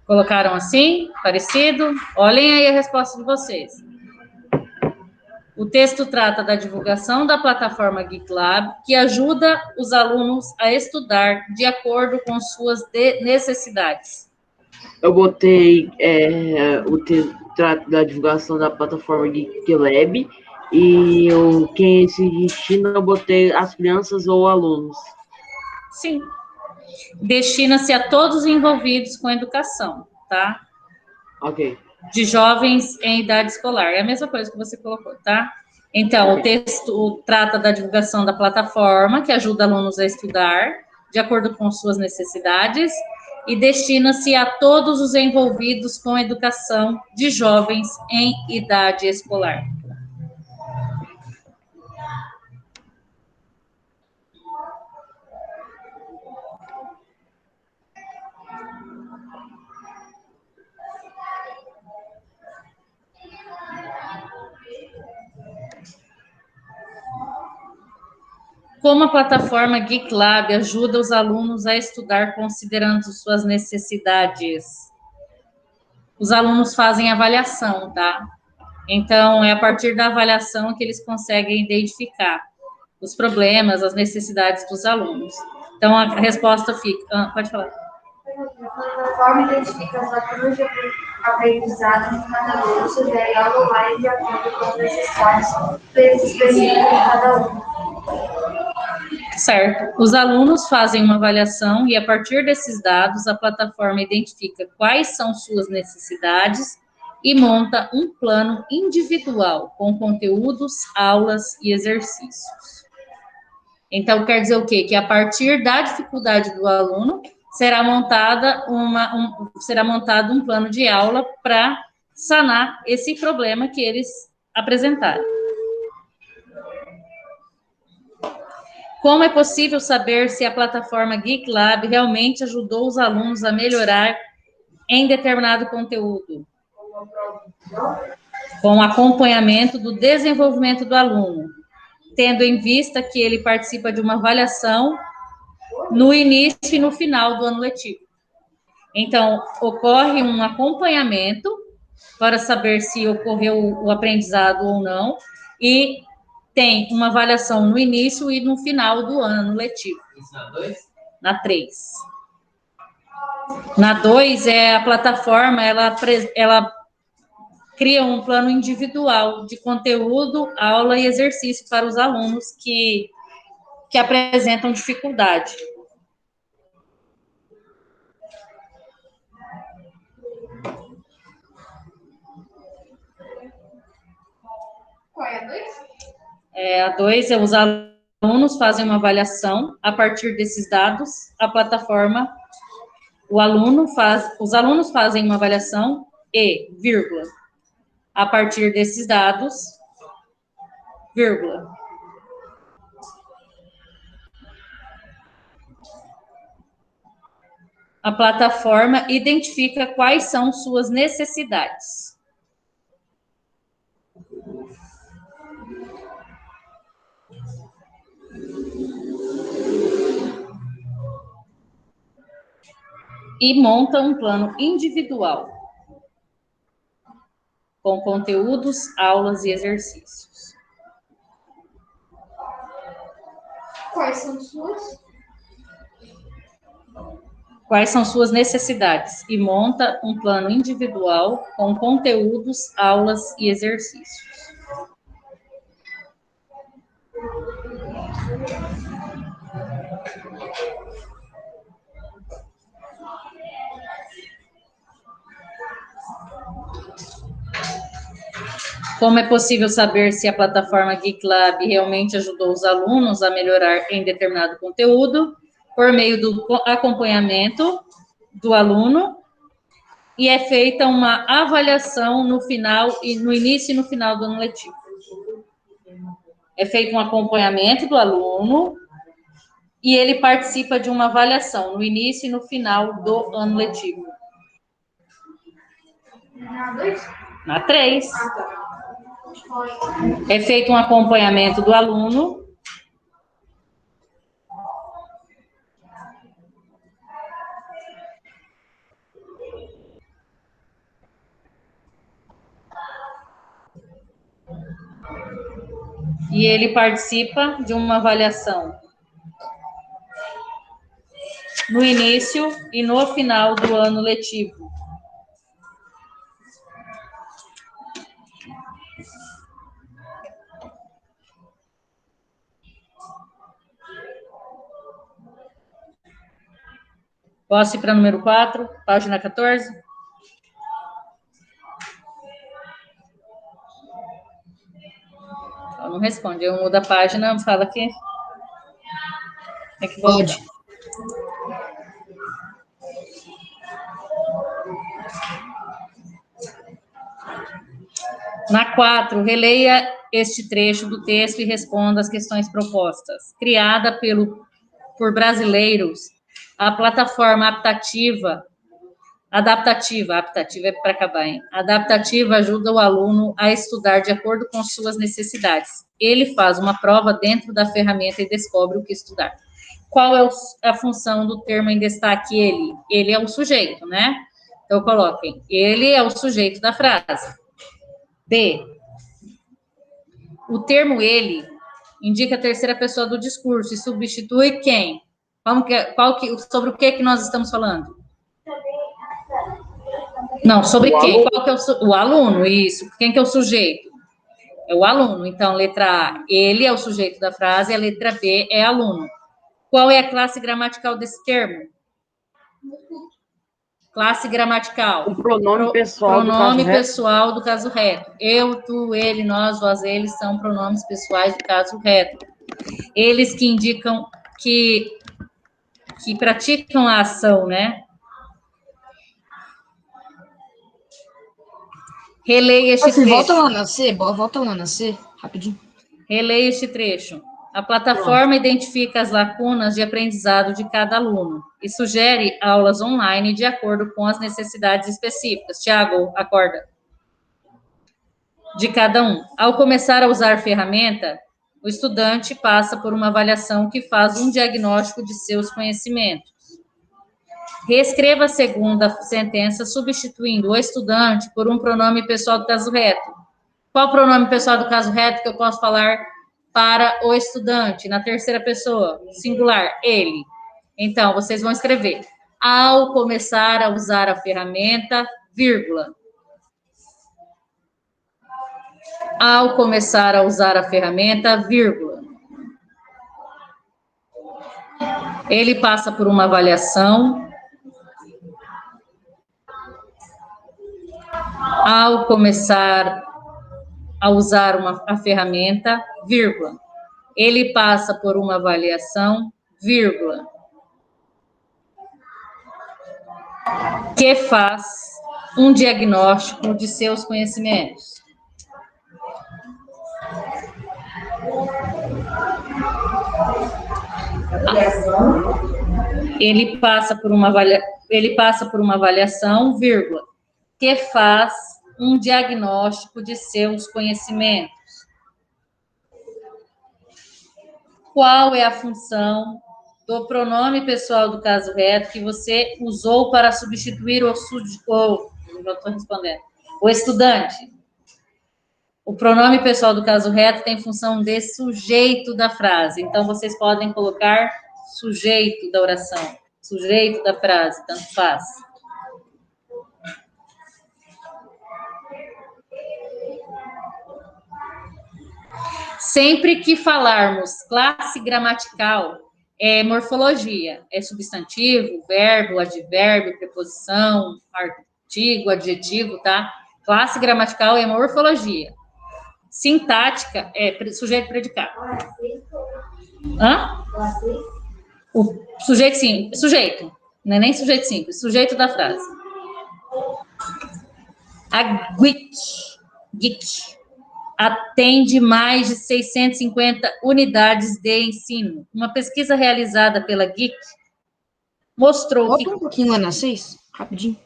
Colocaram assim? Parecido? Olhem aí a resposta de vocês. O texto trata da divulgação da plataforma GeekLab, que ajuda os alunos a estudar de acordo com suas necessidades. Eu botei o texto trata da divulgação da plataforma GeekLab e quem se destina, eu botei as crianças ou alunos. Sim. Destina-se a todos os envolvidos com educação, tá? Ok. De jovens em idade escolar. É a mesma coisa que você colocou, tá? Então, o texto trata da divulgação da plataforma, que ajuda alunos a estudar de acordo com suas necessidades, e destina-se a todos os envolvidos com educação de jovens em idade escolar. Como a plataforma GeekLab ajuda os alunos a estudar considerando suas necessidades? Os alunos fazem avaliação, tá? Então, é a partir da avaliação que eles conseguem identificar os problemas, as necessidades dos alunos. Então, a resposta fica... pode falar. A plataforma identifica as lacunas de aprendizado de cada aluno e sugere algo mais de acordo com as necessidades específicas de cada aluno. Certo. Os alunos fazem uma avaliação e, a partir desses dados, a plataforma identifica quais são suas necessidades e monta um plano individual com conteúdos, aulas e exercícios. Então, quer dizer o quê? Que a partir da dificuldade do aluno, será montado um plano de aula para sanar esse problema que eles apresentaram. Como é possível saber se a plataforma GeekLab realmente ajudou os alunos a melhorar em determinado conteúdo? Com acompanhamento do desenvolvimento do aluno, tendo em vista que ele participa de uma avaliação no início e no final do ano letivo. Então, ocorre um acompanhamento para saber se ocorreu o aprendizado ou não, e tem uma avaliação no início e no final do ano letivo. Isso na 2? Na 3. Na 2, a plataforma, ela cria um plano individual de conteúdo, aula e exercício para os alunos que apresentam dificuldade. Qual é a 2? A 2 os alunos fazem uma avaliação, a partir desses dados, a plataforma, os alunos fazem uma avaliação e, vírgula, a partir desses dados, vírgula, a plataforma identifica quais são suas necessidades. E monta um plano individual, com conteúdos, aulas e exercícios. Quais são suas? Quais são suas necessidades? E monta um plano individual com conteúdos, aulas e exercícios. Como é possível saber se a plataforma GeekLab realmente ajudou os alunos a melhorar em determinado conteúdo? Por meio do acompanhamento do aluno, e é feita uma avaliação no final, e no início e no final do ano letivo. É feito um acompanhamento do aluno e ele participa de uma avaliação no início e no final do ano letivo. Na 3. É feito um acompanhamento do aluno. E ele participa de uma avaliação no início e no final do ano letivo. Posso ir para número 4, página 14? Não responde, eu mudo a página, fala que tem que voltar. Pode. Na 4, releia este trecho do texto e responda as questões propostas. Criada por brasileiros, a plataforma adaptativa é para acabar, hein? Adaptativa ajuda o aluno a estudar de acordo com suas necessidades. Ele faz uma prova dentro da ferramenta e descobre o que estudar. Qual é a função do termo em destaque ele? Ele é o sujeito, né? Então, coloquem, ele é o sujeito da frase. B. O termo ele indica a terceira pessoa do discurso e substitui quem? Sobre o que nós estamos falando? Não, sobre quem? Qual que é o aluno, isso. Quem que é o sujeito? É o aluno. Então, letra A, ele é o sujeito da frase, a letra B é aluno. Qual é a classe gramatical desse termo? Classe gramatical. O pronome pessoal pronome do caso pessoal do caso reto. Eu, tu, ele, nós, vós, eles são pronomes pessoais do caso reto. Eles que indicam que praticam a ação, né? Releia este trecho. Volta lá na C, rapidinho. Releia este trecho. A plataforma identifica as lacunas de aprendizado de cada aluno e sugere aulas online de acordo com as necessidades específicas. Tiago, acorda. De cada um. Ao começar a usar a ferramenta, o estudante passa por uma avaliação que faz um diagnóstico de seus conhecimentos. Reescreva a segunda sentença, substituindo o estudante por um pronome pessoal do caso reto. Qual pronome pessoal do caso reto que eu posso falar para o estudante? Na terceira pessoa, singular, ele. Então, vocês vão escrever. Ao começar a usar a ferramenta, vírgula. Ao começar a usar a ferramenta, vírgula. Ele passa por uma avaliação. Ao começar a usar a ferramenta, vírgula. Ele passa por uma avaliação, vírgula. Que faz um diagnóstico de seus conhecimentos. Ele passa por uma avaliação, vírgula, que faz um diagnóstico de seus conhecimentos. Qual é a função do pronome pessoal do caso reto que você usou para substituir o estudante? O pronome pessoal do caso reto tem função de sujeito da frase. Então, vocês podem colocar sujeito da oração, sujeito da frase, tanto faz. Sempre que falarmos classe gramatical, é morfologia, é substantivo, verbo, advérbio, preposição, artigo, adjetivo, tá? Classe gramatical é morfologia. Sintática é sujeito predicado. Hã? O sujeito sim, sujeito, não é nem sujeito simples, sujeito da frase. A GIC atende mais de 650 unidades de ensino. Uma pesquisa realizada pela GIC mostrou que... Volta um pouquinho lá na 6, rapidinho.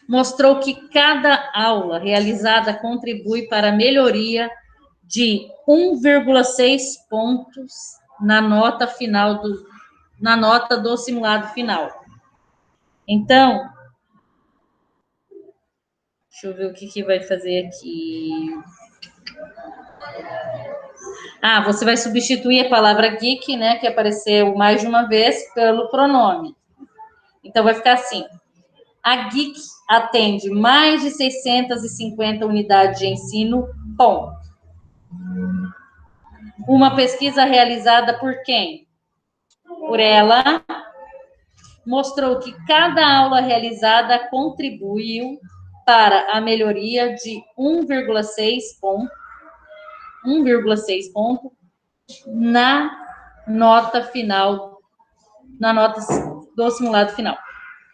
Mostrou que cada aula realizada contribui para a melhoria de 1,6 pontos na nota final na nota do simulado final. Então, deixa eu ver o que vai fazer aqui. Você vai substituir a palavra geek, né, que apareceu mais de uma vez, pelo pronome. Então, vai ficar assim. A GIC atende mais de 650 unidades de ensino, ponto. Uma pesquisa realizada por quem? Por ela, mostrou que cada aula realizada contribuiu para a melhoria de 1,6 ponto na nota final, na nota do simulado final.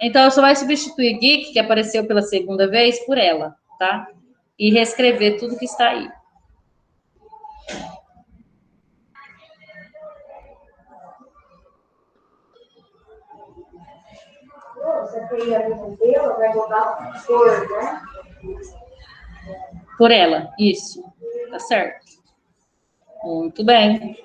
Então, só vai substituir geek, que apareceu pela segunda vez, por ela, tá? E reescrever tudo que está aí. Você tem a modelo, vai botar por, né? Por ela, isso. Tá certo. Muito bem.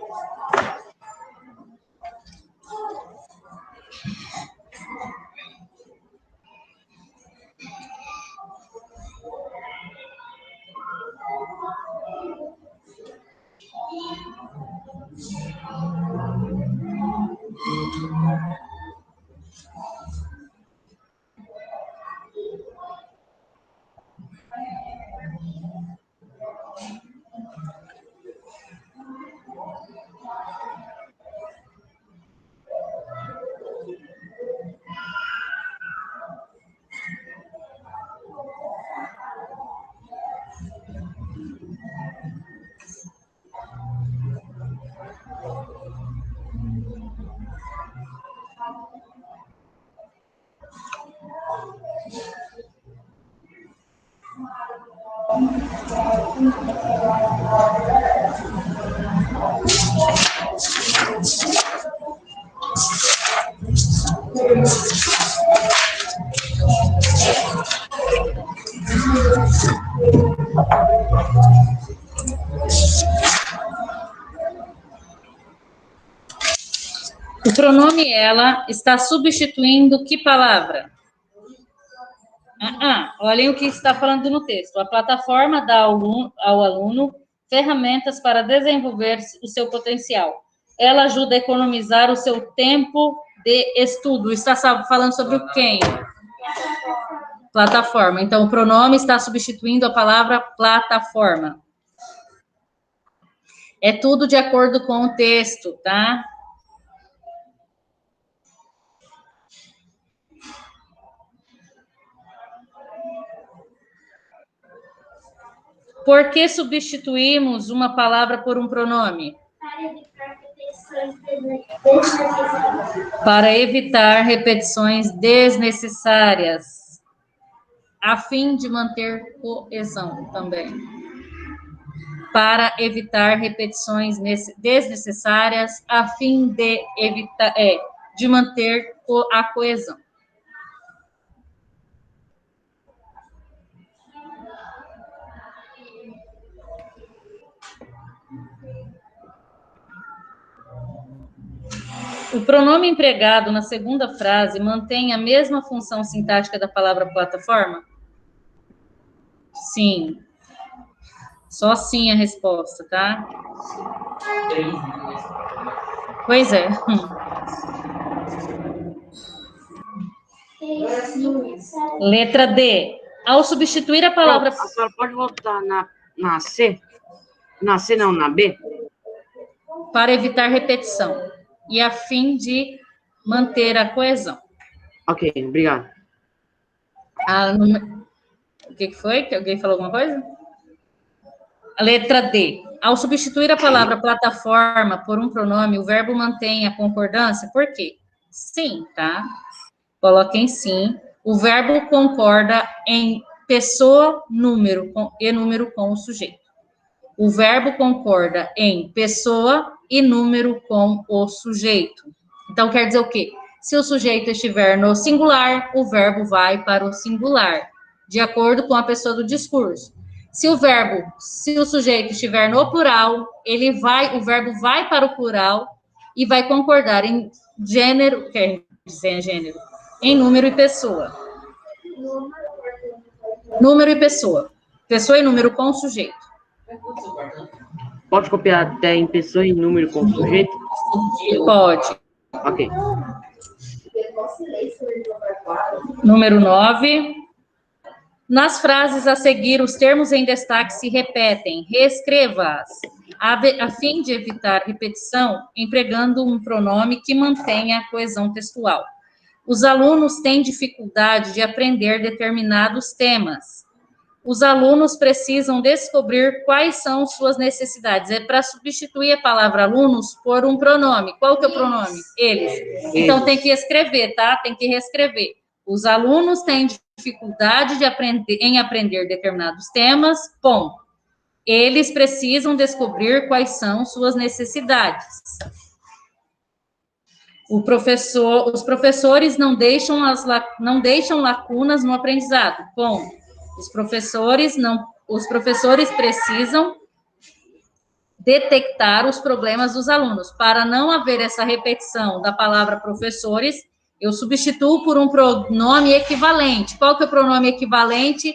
O pronome ela está substituindo que palavra? Olhem o que está falando no texto. A plataforma dá ao aluno ferramentas para desenvolver o seu potencial. Ela ajuda a economizar o seu tempo de estudo. Está falando sobre o quem? Plataforma. Então, o pronome está substituindo a palavra plataforma. É tudo de acordo com o texto, tá? Por que substituímos uma palavra por um pronome? Para evitar repetições desnecessárias, a fim de manter coesão também. Para evitar repetições desnecessárias, a fim de evitar, de manter a coesão. O pronome empregado na segunda frase mantém a mesma função sintática da palavra plataforma? Sim. Só sim a resposta, tá? Pois é. Letra D. Ao substituir a palavra... A senhora pode voltar na C? Na C não, na B? Para evitar repetição. E a fim de manter a coesão. Ok, obrigado. O que foi? Que alguém falou alguma coisa? A letra D. Ao substituir a palavra plataforma por um pronome, o verbo mantém a concordância? Por quê? Sim, tá? Coloquem sim. O verbo concorda em pessoa, número e número com o sujeito. O verbo concorda em pessoa e número com o sujeito. Então, quer dizer o quê? Se o sujeito estiver no singular, o verbo vai para o singular, de acordo com a pessoa do discurso. Se o sujeito estiver no plural, o verbo vai para o plural e vai concordar em gênero, quer dizer gênero, em número e pessoa. Número e pessoa. Pessoa e número com o sujeito. Pode copiar até em pessoa e número com o sujeito? Pode. Ok. Número 9. Nas frases a seguir, os termos em destaque se repetem. Reescreva-as, a fim de evitar repetição, empregando um pronome que mantenha a coesão textual. Os alunos têm dificuldade de aprender determinados temas. Os alunos precisam descobrir quais são suas necessidades. É para substituir a palavra alunos por um pronome. Qual que é o pronome? Eles. Então, tem que escrever, tá? Tem que reescrever. Os alunos têm dificuldade em aprender determinados temas, ponto. Eles precisam descobrir quais são suas necessidades. Os professores não deixam lacunas no aprendizado, ponto. Os professores precisam detectar os problemas dos alunos. Para não haver essa repetição da palavra professores, eu substituo por um pronome equivalente. Qual que é o pronome equivalente?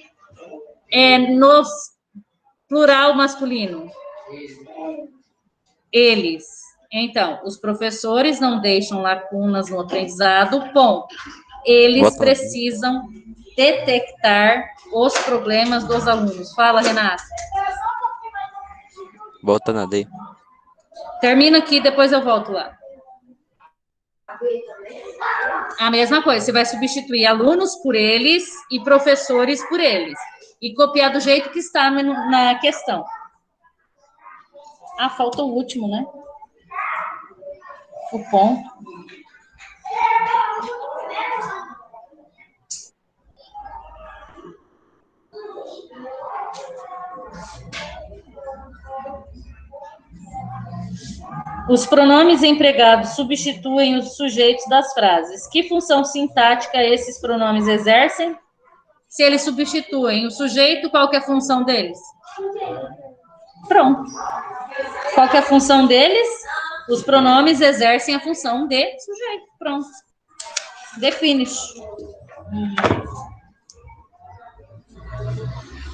É no plural masculino. Eles. Então, os professores não deixam lacunas no aprendizado, ponto. Eles precisam detectar os problemas dos alunos. Fala, Renata. Volta na D. Termina aqui, depois eu volto lá. A mesma coisa, você vai substituir alunos por eles e professores por eles. E copiar do jeito que está na questão. Ah, falta o último, né? O ponto. Os pronomes empregados substituem os sujeitos das frases. Que função sintática esses pronomes exercem? Se eles substituem o sujeito, qual que é a função deles? Pronto. Qual que é a função deles? Os pronomes exercem a função de sujeito. Pronto. Define.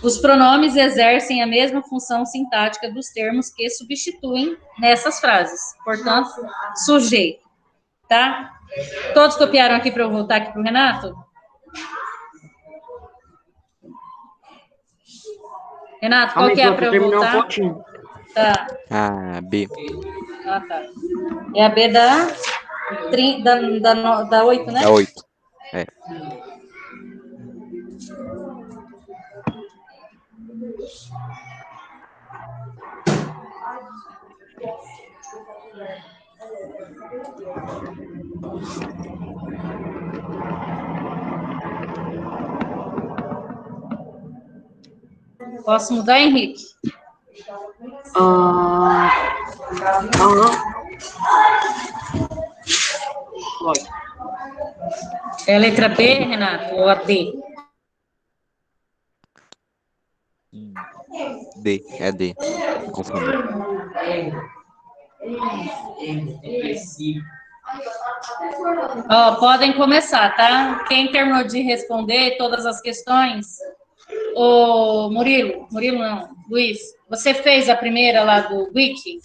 Os pronomes exercem a mesma função sintática dos termos que substituem nessas frases. Portanto, sujeito. Tá? Todos copiaram aqui para eu voltar aqui para o Renato? Renato, qual que é para eu voltar? Um pouquinho. Tá. Ah, B. Ah, tá. É a B da 8, né? É 8. É. Posso mudar, Henrique? Pode. É a letra B, Renato, ou a D? D. É D. Confundi. Ó, podem começar, tá? Quem terminou de responder todas as questões? Ô, Murilo não, Luiz, você fez a primeira lá do Wiki,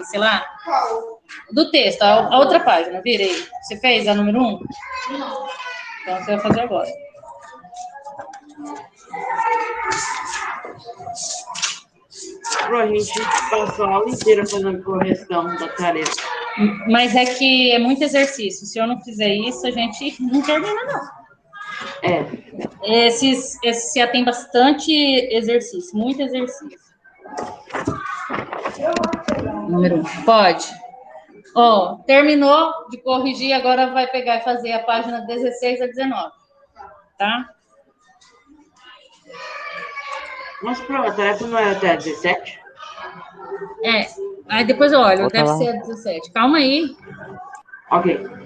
sei lá? Do texto, a outra página, virei. Você fez a número 1? Então, você vai fazer agora. A gente passou a aula inteira fazendo correção da tarefa. Mas é que é muito exercício. Se eu não fizer isso, a gente não termina, não. Esse já tem bastante exercício, muito exercício. Número 1. Pode. Ó, terminou de corrigir, agora vai pegar e fazer a página 16 a 19. tá? Nossa, a tarefa não é até 17? É. Aí depois eu olho, Bota deve lá. ser 17. Calma aí. Ok.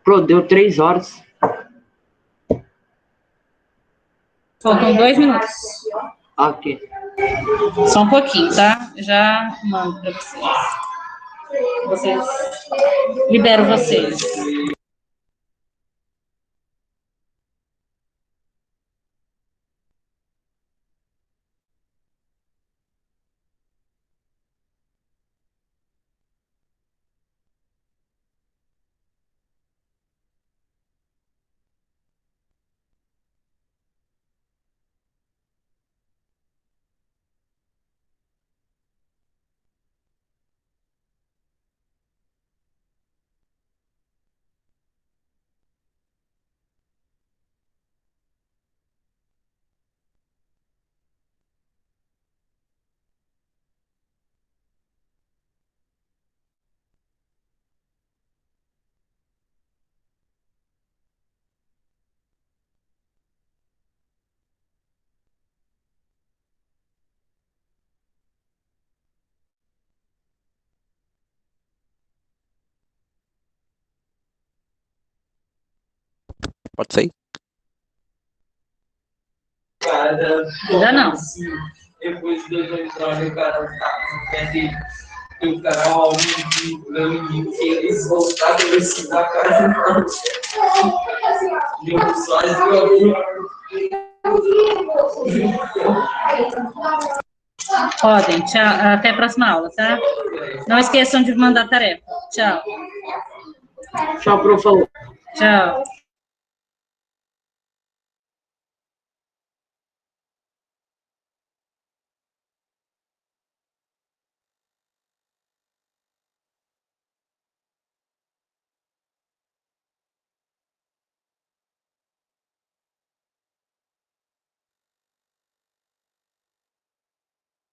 Pro, deu 3 horas. Faltam 2 minutos. Ok. Só um pouquinho, tá? Já mando para vocês. Vocês. Libero vocês. Pode ser? Ainda não. Depois de 2 anos, o cara o canal que eles voltaram a ensinar a casa de opções Podem, tchau. Até a próxima aula, tá? Não esqueçam de mandar tarefa. Tchau. Tchau, prof. Tchau.